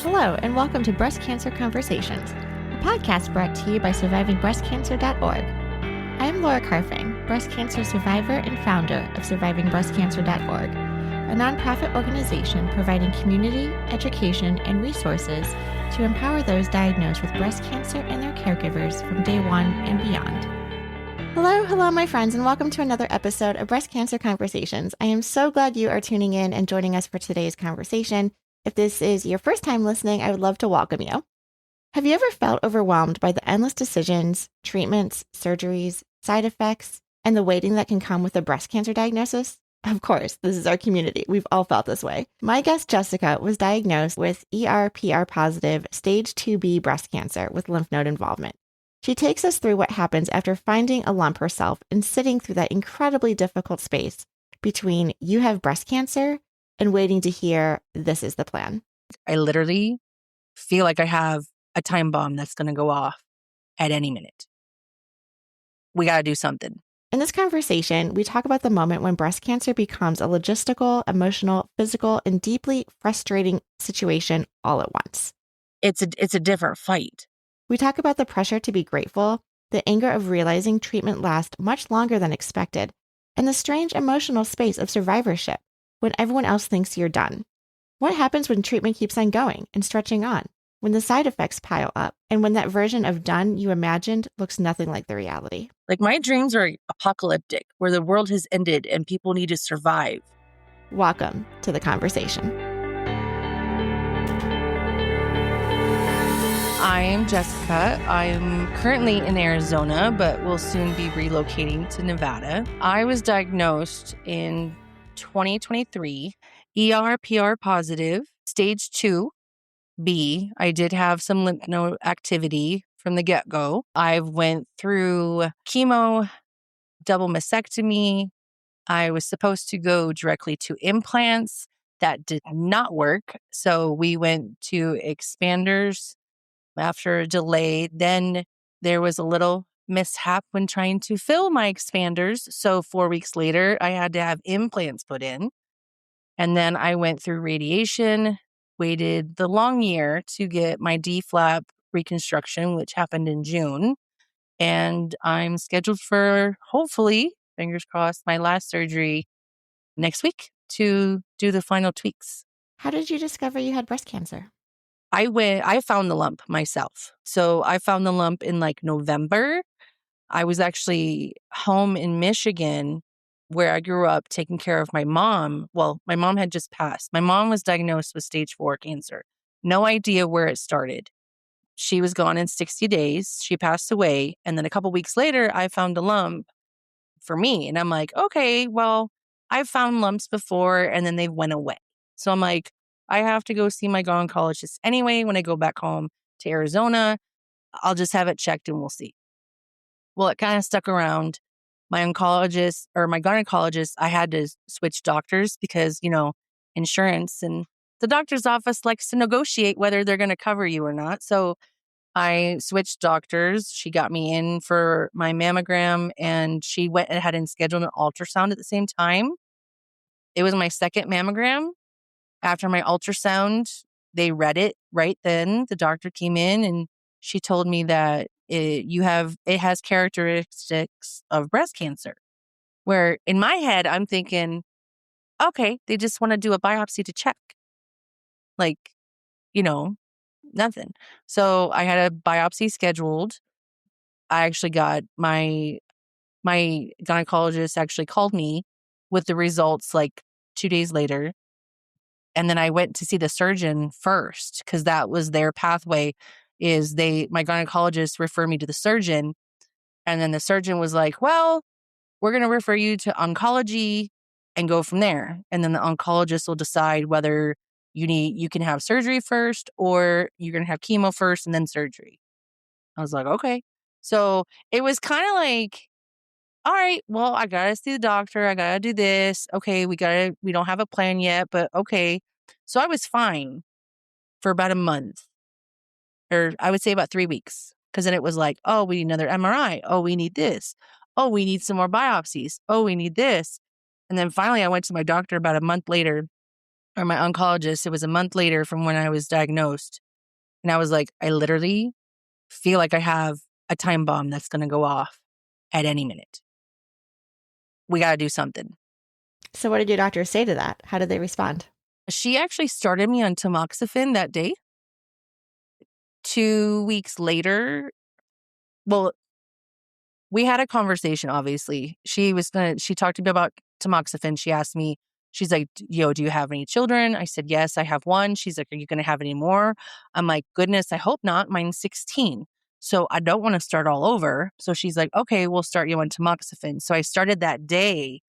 Hello, and welcome to Breast Cancer Conversations, a podcast brought to you by SurvivingBreastCancer.org. I am Laura Carfing, breast cancer survivor and founder of SurvivingBreastCancer.org, a nonprofit organization providing community, education, and resources to empower those diagnosed with breast cancer and their caregivers from day one and beyond. Hello, my friends, and welcome to another episode of Breast Cancer Conversations. I am so glad you are tuning in and joining us for today's conversation. If this is your first time listening, I would love to welcome you. Have you ever felt overwhelmed by the endless decisions, treatments, surgeries, side effects, and the waiting that can come with a breast cancer diagnosis? Of course, this is our community. We've all felt this way. My guest, Jessica, was diagnosed with ER/PR positive stage 2B breast cancer with lymph node involvement. She takes us through what happens after finding a lump herself and sitting through that incredibly difficult space between you have breast cancer and waiting to hear this is the plan. I literally feel like I have a time bomb that's going to go off at any minute. We got to do something. In this conversation, we talk about the moment when breast cancer becomes a logistical, emotional, physical, and deeply frustrating situation all at once. It's a different fight. We talk about the pressure to be grateful, the anger of realizing treatment lasts much longer than expected, and the strange emotional space of survivorship when everyone else thinks you're done. What happens when treatment keeps on going and stretching on, when the side effects pile up, and when that version of done you imagined looks nothing like the reality? Like, my dreams are apocalyptic, where the world has ended and people need to survive. Welcome to the conversation. I am Jessica. I'm currently in Arizona, but will soon be relocating to Nevada. I was diagnosed in 2023, ER/PR positive, stage 2B. I did have some lymph node activity from the get-go. I went through chemo, double mastectomy. I was supposed to go directly to implants. That did not work. So we went to expanders after a delay. Then there was a little mishap when trying to fill my expanders. So 4 weeks later, I had to have implants put in. And then I went through radiation, waited the long year to get my D-flap reconstruction, which happened in June. And I'm scheduled for, hopefully, fingers crossed, my last surgery next week to do the final tweaks. How did you discover you had breast cancer? I found the lump myself. So I found the lump in like November. I was actually home in Michigan where I grew up taking care of my mom. Well, my mom had just passed. My mom was diagnosed with stage 4 cancer. No idea where it started. She was gone in 60 days. She passed away. And then a couple weeks later, I found a lump for me. And I'm like, okay, well, I've found lumps before and then they went away. So I'm like, I have to go see my gynecologist anyway when I go back home to Arizona. I'll just have it checked and we'll see. Well, it kind of stuck around. My oncologist or my gynecologist, I had to switch doctors because, insurance and the doctor's office likes to negotiate whether they're going to cover you or not. So I switched doctors. She got me in for my mammogram and she went ahead and scheduled an ultrasound at the same time. It was my second mammogram. After my ultrasound, they read it right then. The doctor came in and she told me that it has characteristics of breast cancer. Where in my head, I'm thinking, okay, they just want to do a biopsy to check. Like, nothing. So I had a biopsy scheduled. I actually got my gynecologist actually called me with the results like 2 days later. And then I went to see the surgeon first because that was their pathway my gynecologist referred me to the surgeon. And then the surgeon was like, well, we're going to refer you to oncology and go from there. And then the oncologist will decide whether you can have surgery first or you're going to have chemo first and then surgery. I was like, okay. So it was kind of like, all right, well, I got to see the doctor. I got to do this. Okay, we don't have a plan yet, but okay. So I was fine for about a month, or I would say about 3 weeks. Because then it was like, oh, we need another MRI. Oh, we need this. Oh, we need some more biopsies. Oh, we need this. And then finally I went to my doctor about a month later or my oncologist, it was a month later from when I was diagnosed. And I was like, I literally feel like I have a time bomb that's going to go off at any minute. We got to do something. So what did your doctor say to that? How did they respond? She actually started me on tamoxifen that day. 2 weeks later, well, we had a conversation, obviously. She talked to me about tamoxifen. She asked me, she's like, yo, do you have any children? I said, yes, I have one. She's like, are you going to have any more? I'm like, goodness, I hope not. Mine's 16. So I don't want to start all over. So she's like, okay, we'll start you on tamoxifen. So I started that day.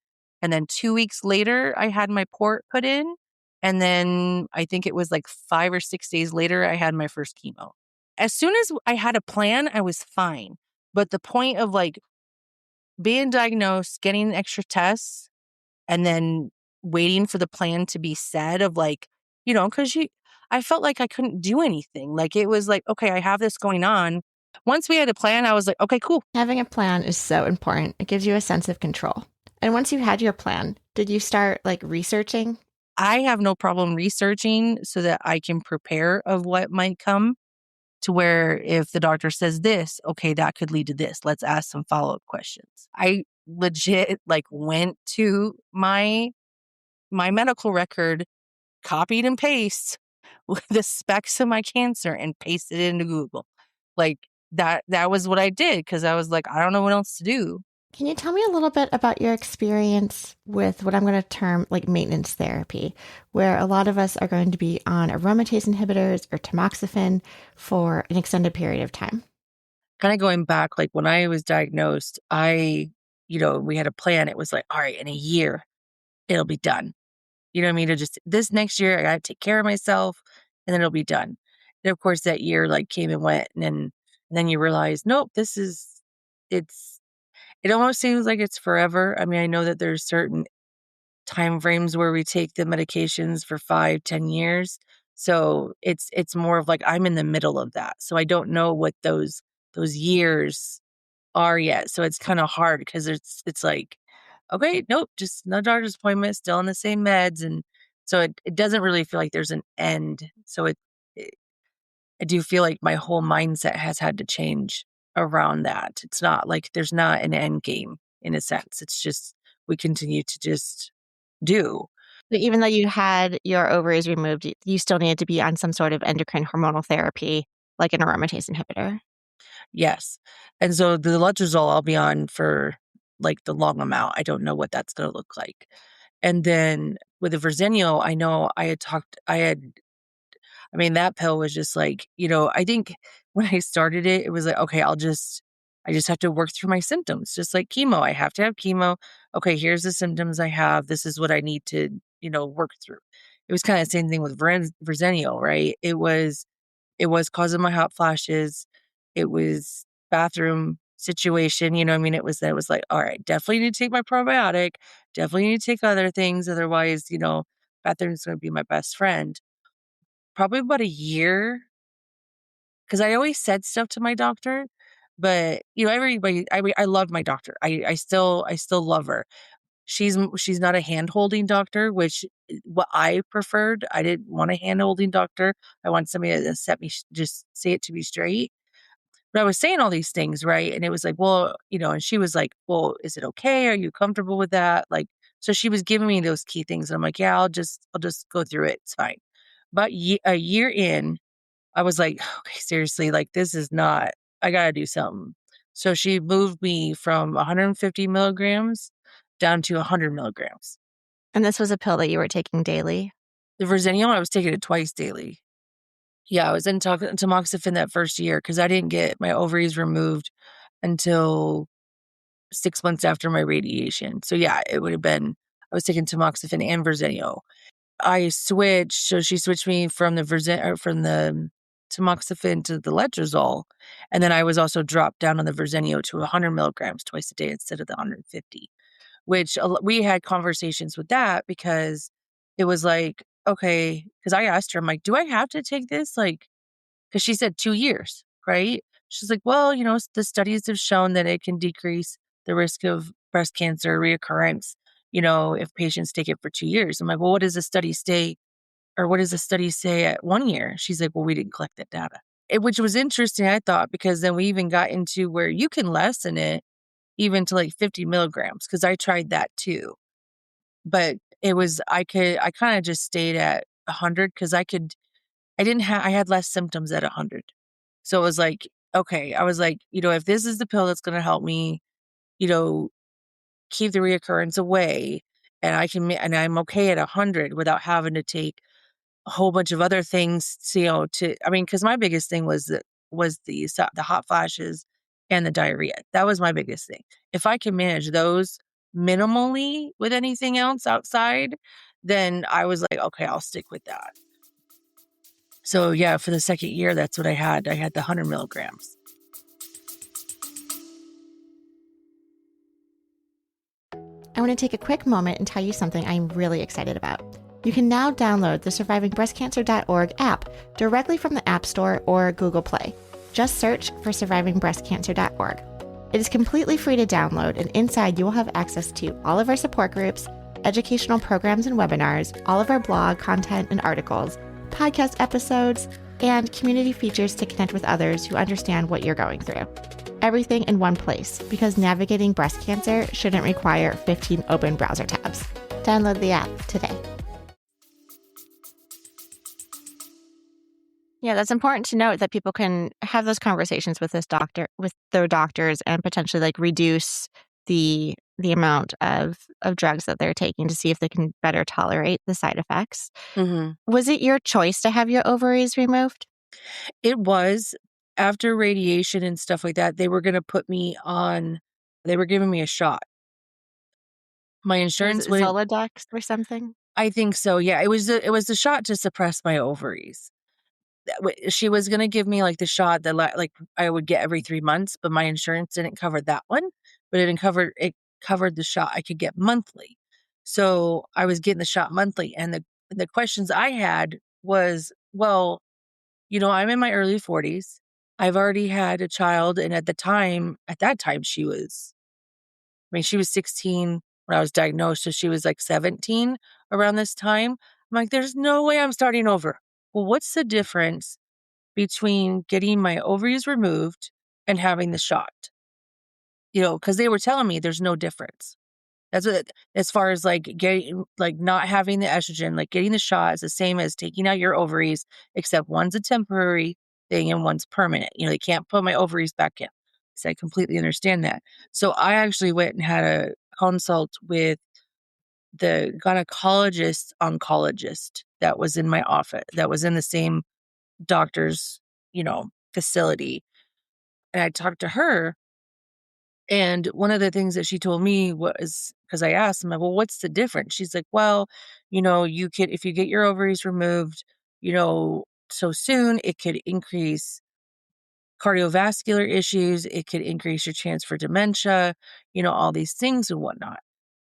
And then 2 weeks later, I had my port put in. And then I think it was like 5 or 6 days later, I had my first chemo. As soon as I had a plan, I was fine. But the point of like being diagnosed, getting extra tests, and then waiting for the plan to be said of like, because I felt like I couldn't do anything. Like it was like, okay, I have this going on. Once we had a plan, I was like, okay, cool. Having a plan is so important. It gives you a sense of control. And once you had your plan, did you start like researching? I have no problem researching so that I can prepare of what might come. To where if the doctor says this, okay, that could lead to this. Let's ask some follow-up questions. I legit like went to my medical record, copied and pasted the specs of my cancer and pasted it into Google. Like that was what I did because I was like, I don't know what else to do. Can you tell me a little bit about your experience with what I'm going to term like maintenance therapy, where a lot of us are going to be on aromatase inhibitors or tamoxifen for an extended period of time? Kind of going back, like when I was diagnosed, we had a plan. It was like, all right, in a year, it'll be done. You know what I mean? To just this next year, I got to take care of myself and then it'll be done. And of course, that year like came and went. And then you realize, nope, it almost seems like it's forever. I mean, I know that there's certain time frames where we take the medications for 5-10 years. So it's more of like I'm in the middle of that. So I don't know what those years are yet. So it's kind of hard because it's like, okay, nope, just no doctor's appointment, still on the same meds. And so it doesn't really feel like there's an end. So I do feel like my whole mindset has had to change around that. It's not like there's not an end game in a sense. It's just we continue to just do. So even though you had your ovaries removed, you still needed to be on some sort of endocrine hormonal therapy, like an aromatase inhibitor. Yes. And so the letrozole I'll be on for like the long amount. I don't know what that's going to look like. And then with the Verzenio, I know that pill was just like, I think when I started it, it was like, okay, I just have to work through my symptoms, just like chemo. I have to have chemo. Okay, here's the symptoms I have. This is what I need to, work through. It was kind of the same thing with Verzenio, right? It was causing my hot flashes. It was bathroom situation, it was like, all right, definitely need to take my probiotic, definitely need to take other things. Otherwise, bathroom's going to be my best friend. Probably about a year, because I always said stuff to my doctor, but everybody, I love my doctor. I still love her. She's not a hand holding doctor, which what I preferred. I didn't want a hand holding doctor. I want somebody to just say it to me straight. But I was saying all these things, right? And it was like, well, and she was like, well, is it okay? Are you comfortable with that? Like, so she was giving me those key things. And I'm like, yeah, I'll just go through it. It's fine. But a year in, I was like, okay, seriously, like this is not, I got to do something. So she moved me from 150 milligrams down to 100 milligrams. And this was a pill that you were taking daily? The Verzenio, I was taking it twice daily. Yeah, I was in tamoxifen that first year because I didn't get my ovaries removed until 6 months after my radiation. So yeah, it would have been, I was taking tamoxifen and Verzenio. I switched, so she switched me from the tamoxifen to the letrozole. And then I was also dropped down on the Verzenio to 100 milligrams twice a day instead of the 150, which we had conversations with that because it was like, okay, because I asked her, I'm like, do I have to take this? Like, because she said 2 years, right? She's like, well, the studies have shown that it can decrease the risk of breast cancer reoccurrence, if patients take it for 2 years. I'm like, well, what does the study say or what does the study say at 1 year? She's like, well, we didn't collect that data. Which was interesting, I thought, because then we even got into where you can lessen it even to like 50 milligrams, because I tried that too. But it was, I kind of just stayed at 100 because I had less symptoms at 100. So it was like, okay, I was like, if this is the pill that's going to help me, you know, keep the reoccurrence away, and I'm okay at 100 without having to take a whole bunch of other things, because my biggest thing was the hot flashes and the diarrhea. That was my biggest thing. If I can manage those minimally with anything else outside, then I was like, okay, I'll stick with that. So yeah, for the second year, that's what I had. I had the 100 milligrams. I want to take a quick moment and tell you something I'm really excited about. You can now download the survivingbreastcancer.org app directly from the App Store or Google Play. Just search for survivingbreastcancer.org. It is completely free to download, and inside you will have access to all of our support groups, educational programs and webinars, all of our blog content and articles, podcast episodes, and community features to connect with others who understand what you're going through. Everything in one place, because navigating breast cancer shouldn't require 15 open browser tabs. Download the app today. Yeah, that's important to note that people can have those conversations with their doctors, and potentially like reduce the amount of drugs that they're taking to see if they can better tolerate the side effects. Mm-hmm. Was it your choice to have your ovaries removed? It was. After radiation and stuff like that, they were giving me a shot. My insurance Was it wouldn't. Zoladex or something? I think so. Yeah, it was the shot to suppress my ovaries. She was going to give me like the shot that like I would get every 3 months, but my insurance didn't cover that one, but it covered the shot I could get monthly. So I was getting the shot monthly, and the questions I had was, well, I'm in my early 40s. I've already had a child, and at that time she was 16 when I was diagnosed, so she was like 17 around this time. I'm like, there's no way I'm starting over. Well, what's the difference between getting my ovaries removed and having the shot? Because they were telling me there's no difference. That's what, as far as like getting, like not having the estrogen, like getting the shot is the same as taking out your ovaries, except one's a temporary thing and one's permanent. They can't put my ovaries back in. So I completely understand that. So I actually went and had a consult with the gynecologist oncologist that was in my office, that was in the same doctor's, facility. And I talked to her. And one of the things that she told me was, because I asked him, well, what's the difference? She's like, well, you could, if you get your ovaries removed, so soon, it could increase cardiovascular issues. It could increase your chance for dementia, all these things and whatnot.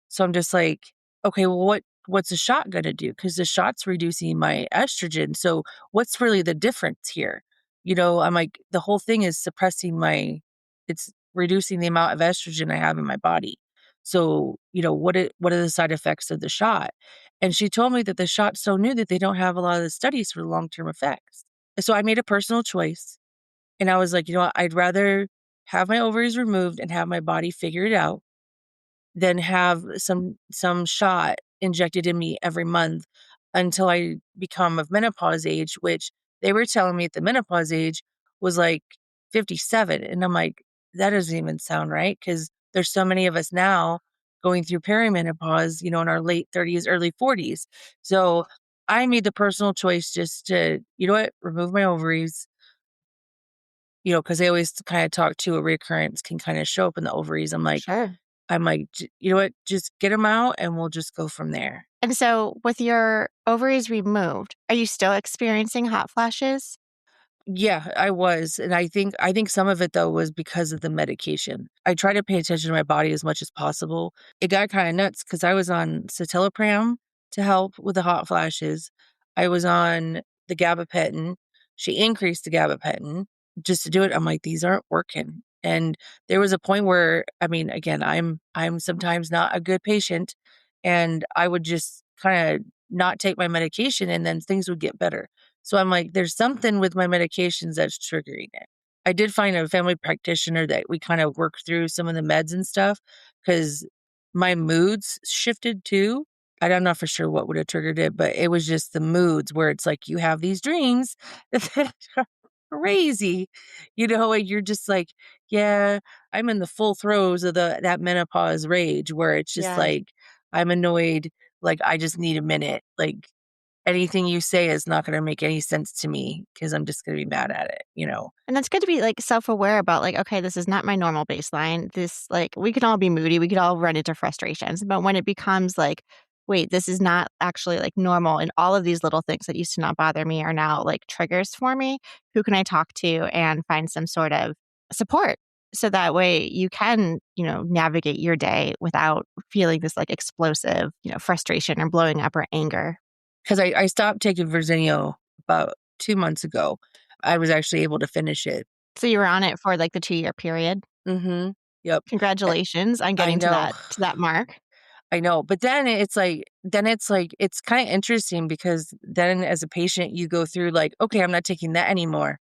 So I'm just like, okay, well, what's the shot going to do? Because the shot's reducing my estrogen. So what's really the difference here? I'm like, the whole thing is it's reducing the amount of estrogen I have in my body. So, what are the side effects of the shot? And she told me that the shot's so new that they don't have a lot of the studies for long-term effects. So I made a personal choice. And I was like, I'd rather have my ovaries removed and have my body figure it out than have some shot injected in me every month until I become of menopause age, which they were telling me at the menopause age was like 57. And I'm like, that doesn't even sound right, because there's so many of us now going through perimenopause, in our late 30s, early 40s. So I made the personal choice just to, remove my ovaries, because they always kind of talk to a recurrence can kind of show up in the ovaries. I'm like, Sure. you know what? Just get them out and we'll just go from there. And so with your ovaries removed, are you still experiencing hot flashes? Yeah, I was. And I think some of it though was because of the medication. I try to pay attention to my body as much as possible. It got kind of nuts because I was on citalopram to help with the hot flashes. I was on the gabapentin. She increased the gabapentin just to do it. I'm like, these aren't working. And there was a point where, again, I'm sometimes not a good patient, and I would just kind of not take my medication and then things would get better. So I'm like, there's something with my medications that's triggering it. I did find a family practitioner that we kind of worked through some of the meds and stuff because my moods shifted too. I'm not for sure what would have triggered it, but it was just the moods where it's like you have these dreams that are crazy, and you're just like, yeah, I'm in the full throes of that menopause rage where it's just Yeah. like, I'm annoyed. Like, I just need a minute. Like, anything you say is not going to make any sense to me because I'm just going to be mad at it. And that's good to be, like, self-aware about, like, "Okay, this is not my normal baseline. This" like, we can all be moody, we could all run into frustrations, but when it becomes like, "Wait, this is not actually, like, normal, and all of these little things that used to not bother me are now, like, triggers for me, who can I talk to and find some sort of support?" So that way you can, navigate your day without feeling this, like, explosive, frustration or blowing up or anger. Because I stopped taking Verzenio about 2 months ago. I was actually able to finish it. So you were on it for, like, the 2-year period? Mm-hmm. Yep. Eh, Congratulations on I getting to know. that mark. I know. But then it's like, it's kind of interesting because then as a patient, you go through like, okay, I'm not taking that anymore.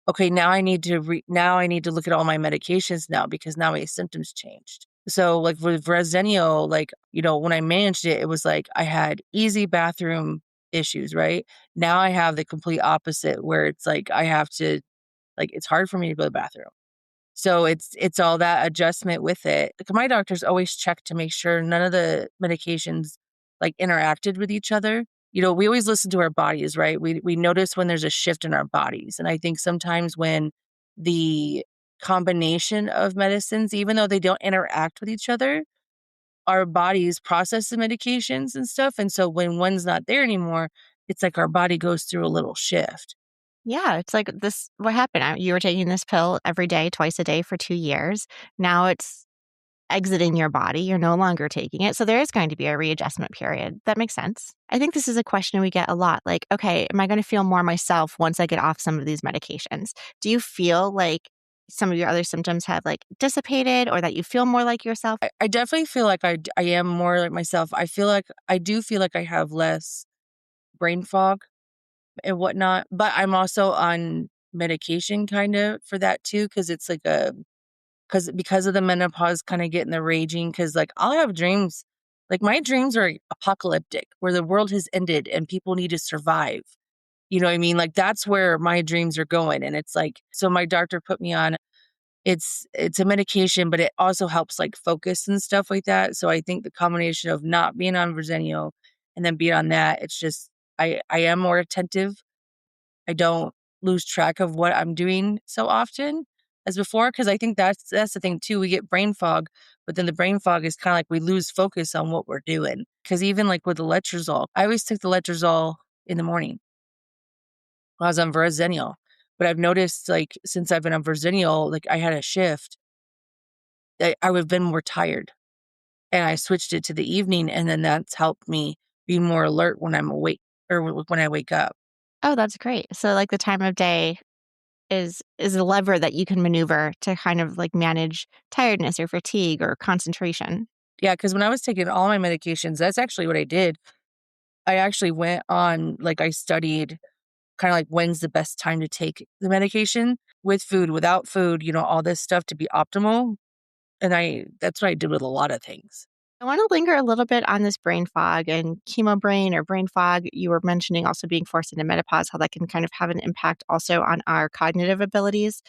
Okay, now I need to look at all my medications now because now my symptoms changed. So like with Verzenio, like, when I managed it, it was like I had easy bathroom issues, right? Now I have the complete opposite where it's like I have to, like, it's hard for me to go to the bathroom. So it's all that adjustment with it. Like, my doctors always check to make sure none of the medications like interacted with each other. We always listen to our bodies, right? We notice when there's a shift in our bodies. And I think sometimes when the combination of medicines, even though they don't interact with each other, our bodies process the medications and stuff. And so when one's not there anymore, it's like our body goes through a little shift. Yeah, it's like this what happened? You were taking this pill every day, twice a day for 2 years. Now it's exiting your body. You're no longer taking it. So there is going to be a readjustment period. That makes sense. I think this is a question we get a lot. Like, okay, am I going to feel more myself once I get off some of these medications? Do you feel like some of your other symptoms have like dissipated or that you feel more like yourself? I definitely feel like I am more like myself. I do feel like I have less brain fog and whatnot, but I'm also on medication kind of for that too, because it's like because of the menopause kind of getting the raging, because like I'll have dreams, like my dreams are apocalyptic, where the world has ended and people need to survive. You know what I mean? Like that's where my dreams are going. And it's like, so my doctor put me on, it's a medication, but it also helps like focus and stuff like that. So I think the combination of not being on Verzenio and then being on that, it's just I am more attentive. I don't lose track of what I'm doing so often as before, because I think that's the thing too. We get brain fog, but then the brain fog is kind of like we lose focus on what we're doing. Because even like with the letrozole, I always took the letrozole in the morning while I was on Verzenio. But I've noticed like since I've been on Verzenio, like I had a shift. I would have been more tired, and I switched it to the evening, and then that's helped me be more alert when I'm awake or when I wake up. Oh, that's great. So like the time of day is a lever that you can maneuver to kind of like manage tiredness or fatigue or concentration. Yeah, because when I was taking all my medications, that's actually what I did. I actually went on, like, I studied kind of like when's the best time to take the medication with food, without food, all this stuff to be optimal. And that's what I did with a lot of things. I want to linger a little bit on this brain fog and chemo brain or brain fog. You were mentioning also being forced into menopause, how that can kind of have an impact also on our cognitive abilities.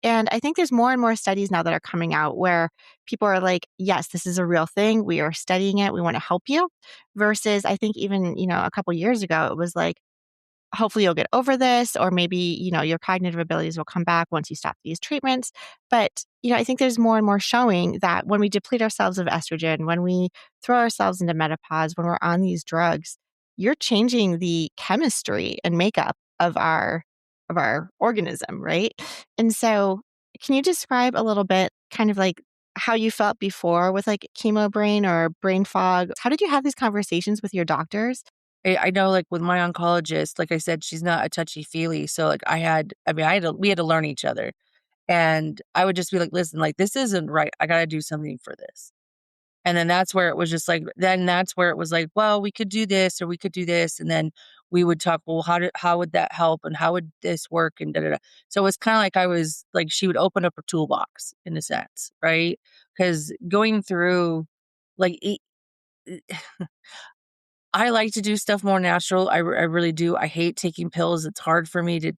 And I think there's more and more studies now that are coming out where people are like, yes, this is a real thing. We are studying it. We want to help you. Versus, I think even, a couple years ago, it was like, hopefully you'll get over this, or maybe, your cognitive abilities will come back once you stop these treatments. But, I think there's more and more showing that when we deplete ourselves of estrogen, when we throw ourselves into menopause, when we're on these drugs, you're changing the chemistry and makeup of our organism, right? And so can you describe a little bit kind of like how you felt before with like chemo brain or brain fog? How did you have these conversations with your doctors? I know, like, with my oncologist, like I said, she's not a touchy-feely. So, like, we had to learn each other. And I would just be like, listen, like, this isn't right. I got to do something for this. And then that's where it was just like, then that's where it was like, well, we could do this or we could do this. And then we would talk, well, how would that help? And how would this work? And da, da, da. So it was kind of like I was like, she would open up a toolbox in a sense, right? Because going through like, I like to do stuff more natural. I really do. I hate taking pills. It's hard for me to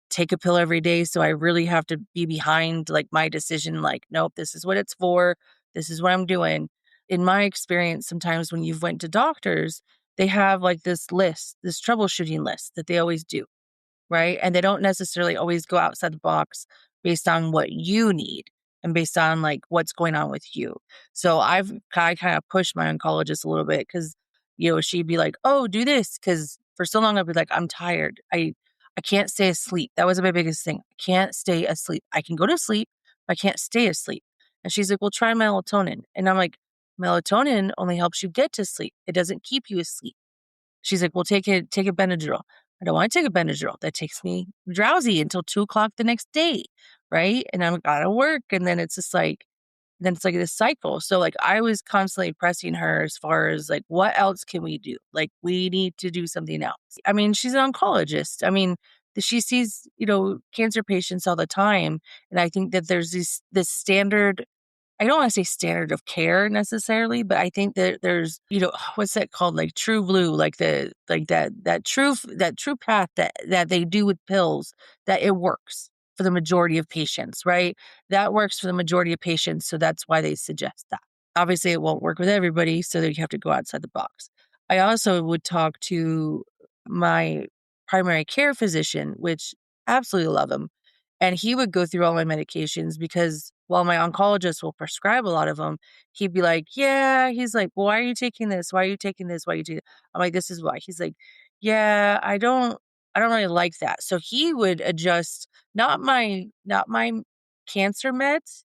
take a pill every day. So I really have to be behind like my decision. Like, nope, this is what it's for. This is what I'm doing. In my experience, sometimes when you've went to doctors, they have like this list, this troubleshooting list that they always do, right? And they don't necessarily always go outside the box based on what you need and based on like what's going on with you. So I kind of pushed my oncologist a little bit because, she'd be like, oh, do this. Because for so long I'd be like, I'm tired. I can't stay asleep. That was my biggest thing. I can't stay asleep. I can go to sleep, but I can't stay asleep. And she's like, well, try melatonin. And I'm like, melatonin only helps you get to sleep. It doesn't keep you asleep. She's like, well, take a Benadryl. I don't want to take a Benadryl. That takes me drowsy until 2:00 the next day. Right. And I'm gotta work. And then it's just like, then it's like this cycle. So like I was constantly pressing her as far as like, what else can we do? Like we need to do something else. I mean, she's an oncologist. I mean, she sees, cancer patients all the time. And I think that there's this standard, I don't want to say standard of care necessarily, but I think that there's, what's that called? Like true blue, like that true path that they do with pills, that it works for the majority of patients, right? That works for the majority of patients. So that's why they suggest that. Obviously it won't work with everybody. So that you have to go outside the box. I also would talk to my primary care physician, which absolutely love him. And he would go through all my medications because while my oncologist will prescribe a lot of them, he'd be like, yeah, he's like, well, why are you taking this? Why are you taking this? Why are you taking it? I'm like, this is why. He's like, yeah, I don't really like that. So he would adjust not my cancer meds,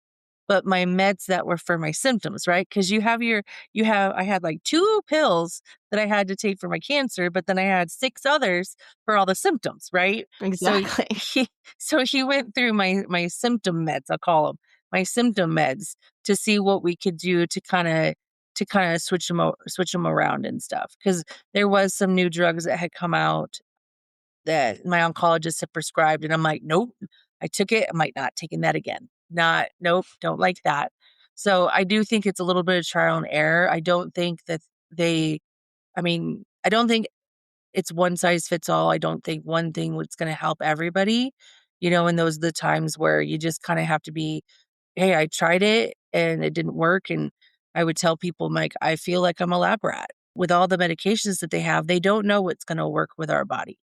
but my meds that were for my symptoms, right? Because I had like 2 pills that I had to take for my cancer, but then I had 6 others for all the symptoms, right? Exactly. So he went through my symptom meds, I'll call them, my symptom meds to see what we could do to kind of switch them around and stuff. Because there was some new drugs that had come out that my oncologist had prescribed. And I'm like, nope, I took it. I'm like, not taking that again. Nope, don't like that. So I do think it's a little bit of trial and error. I don't think that I don't think it's one size fits all. I don't think one thing was going to help everybody, and those are the times where you just kind of have to be, hey, I tried it and it didn't work. And I would tell people, Mike, I feel like I'm a lab rat. With all the medications that they have, they don't know what's going to work with our body.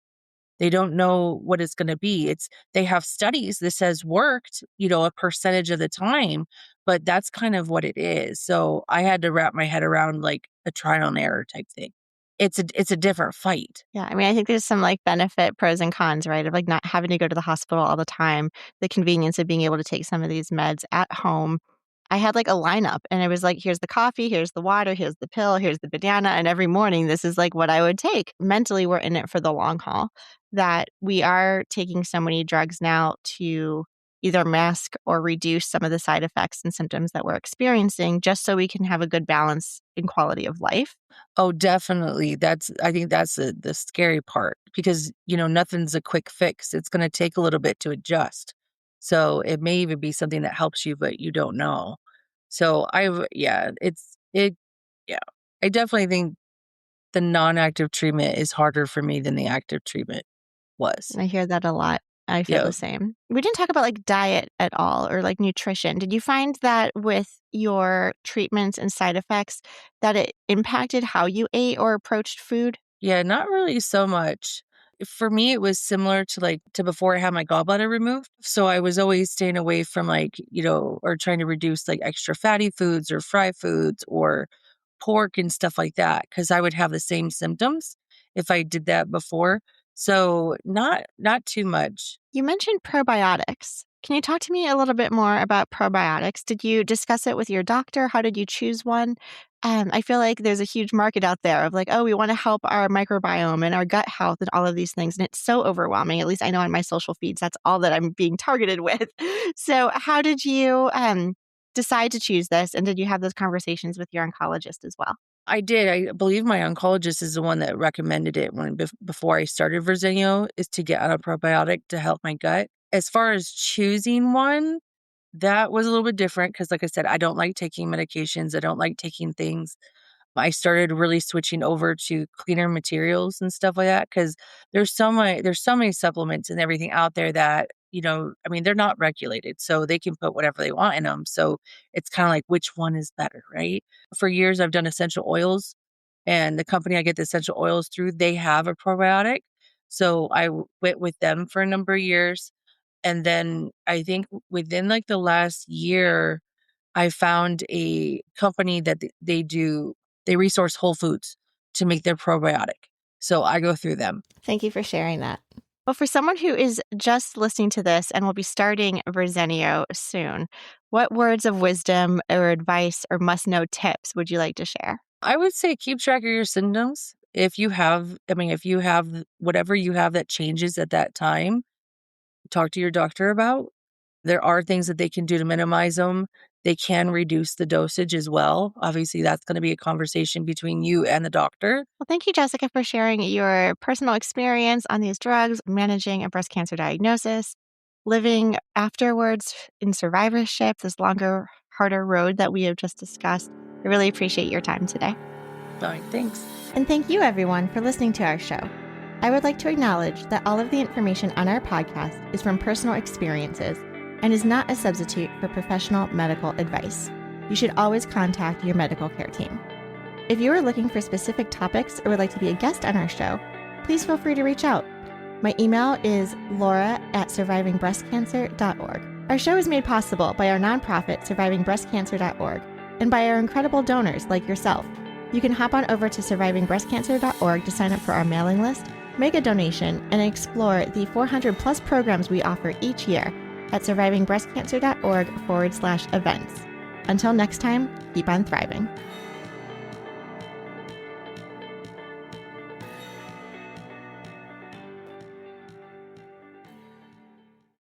They don't know what it's going to be. They have studies that says worked, a percentage of the time, but that's kind of what it is. So I had to wrap my head around like a trial and error type thing. It's a different fight. Yeah, I mean, I think there's some like benefit, pros and cons, right? Of like not having to go to the hospital all the time, the convenience of being able to take some of these meds at home. I had like a lineup and it was like, here's the coffee, here's the water, here's the pill, here's the banana. And every morning, this is like what I would take. Mentally, we're in it for the long haul, that we are taking so many drugs now to either mask or reduce some of the side effects and symptoms that we're experiencing just so we can have a good balance in quality of life. Oh, definitely. I think that's the scary part because, nothing's a quick fix. It's going to take a little bit to adjust. So it may even be something that helps you, but you don't know. So yeah, yeah. I definitely think the non-active treatment is harder for me than the active treatment was. I hear that a lot. I feel Yeah. the same. We didn't talk about like diet at all or like nutrition. Did you find that with your treatments and side effects that it impacted how you ate or approached food? Yeah, not really so much. For me, it was similar to before I had my gallbladder removed. So I was always staying away from or trying to reduce like extra fatty foods or fried foods or pork and stuff like that because I would have the same symptoms if I did that before. So not too much. You mentioned probiotics. Can you talk to me a little bit more about probiotics? Did you discuss it with your doctor? How did you choose one? I feel like there's a huge market out there of like, oh, we want to help our microbiome and our gut health and all of these things. And it's so overwhelming. At least I know on my social feeds, that's all that I'm being targeted with. So how did you decide to choose this? And did you have those conversations with your oncologist as well? I did. I believe my oncologist is the one that recommended it before I started Verzenio, is to get on a probiotic to help my gut. As far as choosing one, that was a little bit different because, like I said, I don't like taking medications. I don't like taking things. I started really switching over to cleaner materials and stuff like that because there's so many supplements and everything out there that, I mean, they're not regulated, so they can put whatever they want in them. So it's kind of like, which one is better, right? For years, I've done essential oils, and the company I get the essential oils through, they have a probiotic. So I went with them for a number of years. And then I think within like the last year, I found a company that they resource whole foods to make their probiotic. So I go through them. Thank you for sharing that. Well, for someone who is just listening to this and will be starting Verzenio soon, what words of wisdom or advice or must-know tips would you like to share? I would say keep track of your symptoms. If you have whatever you have that changes at that time, talk to your doctor about. There are things that they can do to minimize them. They can reduce the dosage as well. Obviously, that's going to be a conversation between you and the doctor. Well, thank you, Jessica, for sharing your personal experience on these drugs, managing a breast cancer diagnosis, living afterwards in survivorship, this longer, harder road that we have just discussed. I really appreciate your time today. All right, thanks. And thank you, everyone, for listening to our show. I would like to acknowledge that all of the information on our podcast is from personal experiences and is not a substitute for professional medical advice. You should always contact your medical care team. If you are looking for specific topics or would like to be a guest on our show, please feel free to reach out. My email is laura@survivingbreastcancer.org. Our show is made possible by our nonprofit, survivingbreastcancer.org, and by our incredible donors like yourself. You can hop on over to survivingbreastcancer.org to sign up for our mailing list, make a donation, and explore the 400+ programs we offer each year at survivingbreastcancer.org/events. Until next time, keep on thriving.